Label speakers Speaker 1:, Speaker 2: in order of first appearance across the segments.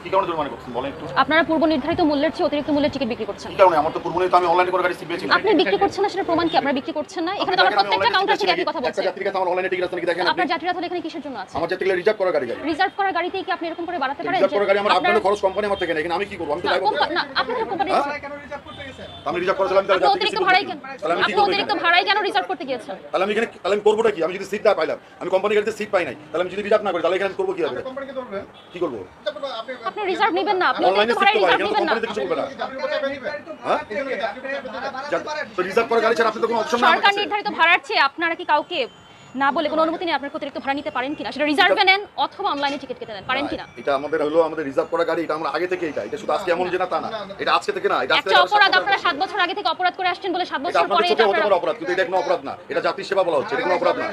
Speaker 1: কি কারণে জরিমানা করছেন বলেন একটু?
Speaker 2: আপনারা পূর্ব নির্ধারিত মূল্যের চেয়ে অতিরিক্ত মূল্যের টিকিট বিক্রি করছেন।
Speaker 1: কি কারণে? আমার তো পূর্ব নির্ধারিত আমি অনলাইনে করে গাড়ি সিট পেয়েছি।
Speaker 2: আপনি বিক্রি করছেন না সেটা প্রমাণ কি? আপনারা বিক্রি করছেন না? এখানে তো আমরা প্রত্যেকটা কাউন্টার থেকে একই কথা বলছি।
Speaker 1: একটা যাত্রীর কাছে আমার অনলাইনে টিকিট আছে নাকি দেখেন আপনি?
Speaker 2: আপনার যাত্রীরা তাহলে এখানে কিসের জন্য আছে?
Speaker 1: আমার যাত্রীরা রিজার্ভ করা গাড়ি।
Speaker 2: রিজার্ভ করা গাড়িতেই কি আপনি এরকম করে বাড়াতে পারেন?
Speaker 1: রিজার্ভ করা গাড়ি আমার আপনার খরচ কোম্পানি আমার থেকে নেই। এখানে আমি কি করব? আমি তো ড্রাইভার
Speaker 2: না, আপনাদের কোম্পানি
Speaker 1: কেন রিজার্ভ করতে গেছেন? আমি রিজার্ভ করেছিলাম তাহলে যাত্রী
Speaker 2: অতিরিক্ত ভাড়াই কেন? আপনি অতিরিক্ত ভাড়াই কেন রিজার্ভ করতে গিয়েছেন?
Speaker 1: তাহলে আমি এখানে আমি করবোটা কি? আমি যদি সিট না পাইলাম, আমি কোম্পানি গাড়িতে সিট পাই নাই, তাহলে আমি যদি রিজার্ভ না করি তাহলে এখানে করব কি হবে? কোম্পানিকে ধরবেন। কি করব?
Speaker 2: আপনি রিজার্ভ নেবেন না, আপনি
Speaker 1: অনলাইনে
Speaker 2: অতিরিক্ত
Speaker 1: সিট
Speaker 2: ভাড়াই
Speaker 1: তো
Speaker 2: রিজার্ভ
Speaker 1: পাই,
Speaker 2: নেবেন
Speaker 1: কিন্তু
Speaker 2: না।
Speaker 1: কোম্পানিতে কিছু করবে না। হ্যাঁ? তো রিজার্ভ করা গাড়ি ছাড়া আপনি তো কোনো অপশন না।
Speaker 2: সরকার নির্ধারিত ভাড়ার চেয়ে আপনারা কি কাউকে না বলে কোনো অনুমতি নেই আপনার অতিরিক্ত ভাড়া নিতে পারেন কিনা? সেটা রিজার্ভে নেন অথবা অনলাইনে টিকিট কেটে নেন, পারেন কিনা?
Speaker 1: এটা আমাদের হলো আমাদের রিজার্ভ করা গাড়ি, এটা আমরা আগে থেকে এটা শুধু আজকে এমন যে না তা না, এটা আজকে থেকে না, এটা আজকে
Speaker 2: একটা অপরাধ আপনারা 7 বছর আগে থেকে অপরাধ করে আসছেন বলে 7 বছর পরে এটা
Speaker 1: আপনারা অপরাধ, কিন্তু এটা কোনো অপরাধ না, এটা যাত্রী সেবা বলা হচ্ছে, এটা কোনো অপরাধ না।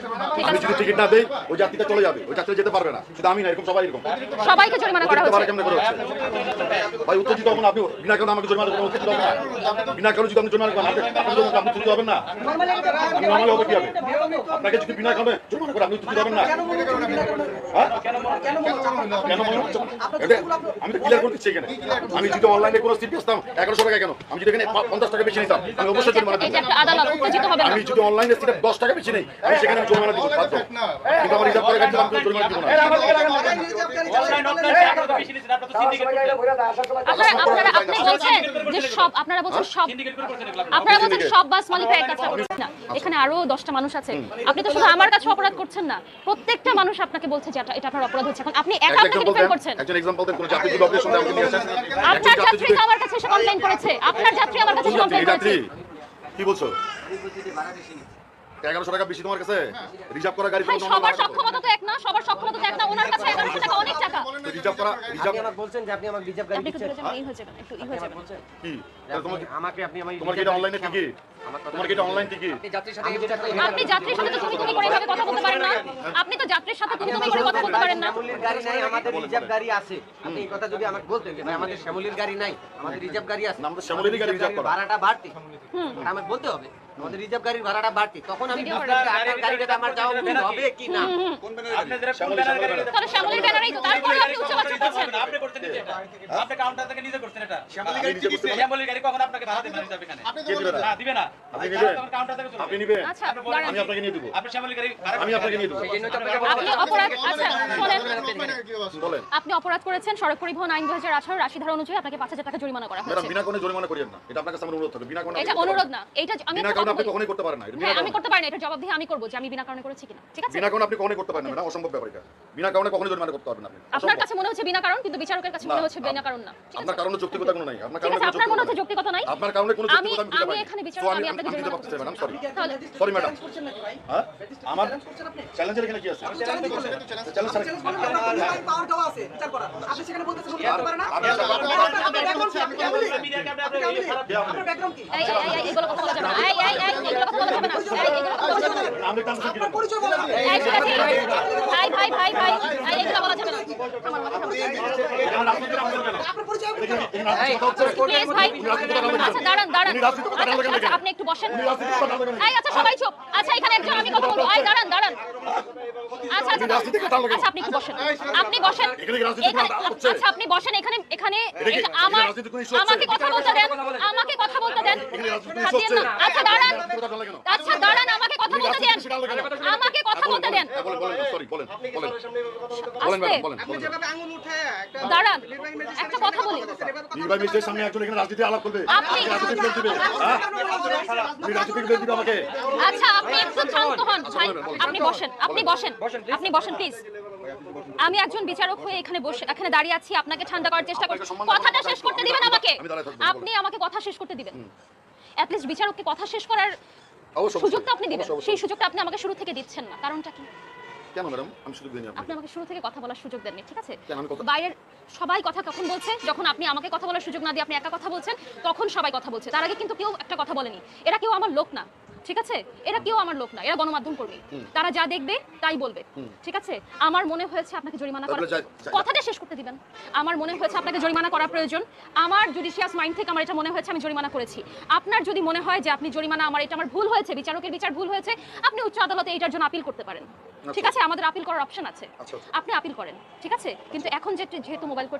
Speaker 1: আমি যদি টিকিট না দেই ওই যাত্রীটা চলে যাবে, ওই যাত্রী যেতে পারবে না, শুধু আমি না, এরকম সবাই এরকম
Speaker 2: সবাইকে জরিমানা করা হচ্ছে।
Speaker 1: কেমন করে হচ্ছে ভাই? উত্তেজিত হবেন আপনি, বিনা কারণে আমাকে জরিমানা করবেন, উত্তেজিত হবেন না, বিনা কারণে যদি আপনি জরিমানা করেন আপনি উত্তেজিত হবেন না? নরমালি হবে কি হবে? আপনাকে যদি বিনা কারণে জরিমানা করে আপনি উত্তেজিত হবেন না? আমি তো ক্লিয়ার করতে চাই এখানে, আমি যদি অনলাইনে কোনো সিট পেতাম 1100 টাকা কেন, আমি যদি এখানে 50 টাকা বেশি নিতাম আমি অবশ্যই জরিমানা দেব।
Speaker 2: এটা একটা আদালত, উত্তেজিত হবেন না।
Speaker 1: আমি যদি অনলাইনে সিটে 10 টাকা বেশি নেই আমি সেখানে জরিমানা দিব, বাধ্য। কিন্তু আমার রিজার্ভ করে গাড়ি আমি জরিমানা দিব না।
Speaker 2: আপনারা বলছেন সব বাস মালিকরা এক কাজ করছেন না। এখানে আরো 10টা মানুষ আছে। আপনি তো শুধু আমার কাছে অপরাধ করছেন না, প্রত্যেকটা মানুষ আপনাকে বলছে যে এটা আপনার অপরাধ হচ্ছে। এখন আপনি একা আপনাকে ডিফেন্ড করছেন।
Speaker 1: একজন एग्जांपल দেন, কোন যাত্রী যদি অপারেশন দেওয়া নিয়ে আসেন,
Speaker 2: আপনার যাত্রী তো আমার কাছে এসে কমপ্লেইন করেছে, আপনার যাত্রী আমার কাছে কমপ্লেইন করেছে।
Speaker 1: কি বলছো? 1100 টাকা বেশি তোমার কাছে? রিজার্ভ করা গাড়ি
Speaker 2: ভাই সবার সক্ষমতা তো এক না, সবার সক্ষমতা তো এক না। ওনার কাছে 1100 টাকা অনেক টাকা।
Speaker 1: রিজার্ভ করা
Speaker 3: আপনি আমাকে বলছেন যে আপনি আমাকে রিজার্ভ গাড়ি দিচ্ছেন।
Speaker 2: এই হয়ে যাবে একটু হয়ে যাবে।
Speaker 1: কি
Speaker 3: তোমাকে আমাকে আপনি আমার
Speaker 1: তোমার কি এটা অনলাইনে টিকিট? তোমার কি এটা অনলাইন টিকিট?
Speaker 3: আপনি যাত্রীর সাথে
Speaker 2: আপনি যাত্রীর সাথে তো তুমি করে এভাবে কথা বলতে পারেন না। আপনি তো যাত্রীর সাথে তুমি করে কথা বলতে পারেন না।
Speaker 3: শ্যামলীর গাড়ি নাই, আমাদের রিজার্ভ গাড়ি আছে। আপনি এই কথা যদি আমাকে বলতেন যে ভাই আমাদের শ্যামলীর গাড়ি নাই, আমাদের রিজার্ভ গাড়ি আছে,
Speaker 1: আমাদের শ্যামলীর গাড়ি রিজার্ভ করা,
Speaker 3: ভাড়াটা বাড়তি। আমাকে বলতে হবে আমাদের রিজার্ভ গাড়ির ভাড়াটা বাড়তি, তখন আমি বুঝতাম যে আপনার গাড়িটাতে আমার যাওয়া উচিত হবে কি না।
Speaker 4: কোন ব্যানারে
Speaker 2: তাহলে শ্যামলীর ব্যানারেই তো, তারপরে আপনি উচ্চবাচ্য করছেন।
Speaker 4: আপনি করতে নিজে এটা আপনি কাউন্টার থেকে নিজে করছেন এটা শ্যামলী গাড়ি টিকিট শ্যামলী গাড়ি কখন আপনাকে ভাড়া দেবে না রিজার্ভ এখানে?
Speaker 1: কে দিবে না?
Speaker 4: না দিবে না,
Speaker 1: আপনি নিবেন?
Speaker 4: কাউন্টার থেকে চলবে।
Speaker 1: আপনি নিবেন?
Speaker 2: আচ্ছা
Speaker 1: আমি আপনাকে নিয়ে দেব।
Speaker 4: আপনি শ্যামলী গাড়ি
Speaker 1: আমি আপনাকে নিয়ে দেব।
Speaker 3: সেজন্য তো আপনাকে
Speaker 2: আপনি অপরাধ আচ্ছা শুনেন,
Speaker 1: বলেন।
Speaker 2: আপনি অপরাধ করেছেন সড়ক পরিবহন আইন 2018 রাশি ধারা অনুযায়ী আপনাকে 5000 টাকা জরিমানা করা
Speaker 1: ম্যাডাম
Speaker 2: হয়েছে।
Speaker 1: বিনা কারণে জরিমানা করিয়েন না, এটা আপনার কাছে আমার অনুরোধ থাকবে। বিনা কারণে
Speaker 2: এটা অনুরোধ না, এটা আমি
Speaker 1: বিনা কারণে আপনি কখনোই করতে পারেন না। এটা বিনা
Speaker 2: আমি
Speaker 1: কারণে
Speaker 2: করতে পারি না, এটা জবাবদিহি আমি করব যে আমি বিনা কারণে করেছি কিনা। ঠিক আছে?
Speaker 1: বিনা কারণে আপনি কখনোই করতে পারেন না ম্যাডাম, অসম্ভব ব্যাপার এটা। বিনা কারণে কখনোই জরিমানা করতে পারবেন না আপনি।
Speaker 2: আপনার কাছে মনে হচ্ছে বিনা কারণ, কিন্তু বিচারকের কাছে মনে হচ্ছে বিনা কারণ না। ঠিক আছে?
Speaker 1: আপনার কারণে যৌক্তিকতা কোনো নাই। আপনার
Speaker 2: ঠিক
Speaker 1: কারণে
Speaker 2: আছে, আপনার মনে হচ্ছে যৌক্তিকতা নাই।
Speaker 1: আপনার কারণে কোনো যৌক্তিকতা আমি দিতে
Speaker 2: আমি
Speaker 1: পারি।
Speaker 2: এখানে বিচারক,
Speaker 1: So,
Speaker 2: আমি আপনাকে
Speaker 1: দিতে
Speaker 2: জরিমানা
Speaker 1: পারতেছি ম্যাডাম, সরি।
Speaker 2: তাহলে
Speaker 1: সরি ম্যাডাম। হ্যাঁ? আমার চ্যালেঞ্জের এখানে কি আছে? চ্যালেঞ্জ
Speaker 5: পাওয়ার দেওয়া আছে বিচার করার। আপনি সেখানে বলতেছেন উনি করতে পারে না।
Speaker 1: আপনি
Speaker 5: আপনার ব্যাকগ্রাউন্ড কি?
Speaker 2: এইগুলো কথা বলা যাবে না। এইগুলো কথা বলা যাবে না। এইগুলো কথা বলা যাবে না।
Speaker 1: আমি কাজ কি
Speaker 5: আপনার পরিচয় বলেন।
Speaker 2: এই ঠিক আছে। ভাই এইগুলো বলা যাবে না। আমার কথা বলতে
Speaker 5: আপনার পরিচয় বলেন।
Speaker 2: প্লিজ ভাই। আচ্ছা দাঁড়ান। আচ্ছা আপনি একটু বসেন। আচ্ছা সবাই চুপ। আচ্ছা এখানে একজন আমি কথা বলবো। দাঁড়ান। আচ্ছা আপনি একটু বসেন। আপনি বসেন। আচ্ছা আপনি বসেন এখানে আমাকে কথা বলতে দেন। আমাকে কথা বলতে দেন। আচ্ছা দাঁড়ান। আমাকে কথা বলতে দেন। আমাকে কথা বলতে দেন।
Speaker 1: সরি বলেন বলেন।
Speaker 5: আপনি যেভাবে আঙ্গুল উঠে একটা
Speaker 2: দাঁড়ান, একটা কথা বলি।
Speaker 1: নির্বাহী মিনিস্টারের সামনে একজন এখানে রাজনীতি আলাপ করবে,
Speaker 2: আপনি
Speaker 1: রাজনীতি বিল দিবে, হ্যাঁ? আপনি রাজনীতি বিল দিবে আমাকে?
Speaker 2: আচ্ছা আপনি একটু শান্ত হন ভাই। আপনি বসেন প্লিজ। আমি একজন বিচারক হয়ে এখানে দাঁড়িয়ে আছি, আপনাকে ঠান্ডা করার চেষ্টা করছি। কথাটা শেষ করতে দিবেন আমাকে। আপনি আমাকে কথা শেষ করতে দিবেন। অ্যাট লিস্ট বিচারককে কথা শেষ করার সুযোগটা আপনি দিবেন। সেই সুযোগটা আপনি আমাকে শুরু থেকে দিচ্ছেন না। কারণটা কি?
Speaker 1: কেন ম্যাডাম আমি সুযোগ দিইনি আপনাকে?
Speaker 2: আপনি আমাকে শুরু থেকে কথা বলার সুযোগ দেননি, ঠিক আছে?
Speaker 1: কেন আমি কথা
Speaker 2: বাইরের সবাই কথা কখন বলছে? যখন আপনি আমাকে কথা বলার সুযোগ না দিয়ে আপনি একা কথা বলছেন, তখন সবাই কথা বলছে। তার আগে কিন্তু কেউ একটা কথা বলেনি। এরা কেউ আমার লোক না, ঠিক আছে? এরা কেউ আমার লোক না, এরা গণমাধ্যম কর্মী। তারা যা দেখবে তাই বলবে, ঠিক আছে? আমার মনে হয়েছে আপনাকে জরিমানা করা, কথাটা শেষ করতে দিবেন। আমার মনে হয়েছে আপনাকে জরিমানা করা প্রয়োজন। আমার জুডিশিয়াস মাইন্ড থেকে আমার এটা মনে হয়েছে, আমি জরিমানা করেছি। আপনার যদি মনে হয় যে আপনি জরিমানা আমার ভুল হয়েছে, বিচারকের বিচার ভুল হয়েছে, আপনি উচ্চ আদালতে এটার জন্য আপিল করতে পারেন, ঠিক আছে? আমাদের আপিল করার অপশন আছে, আপনি আপিল করেন, ঠিক আছে? কিন্তু এখন যেহেতু মোবাইল কোর্টে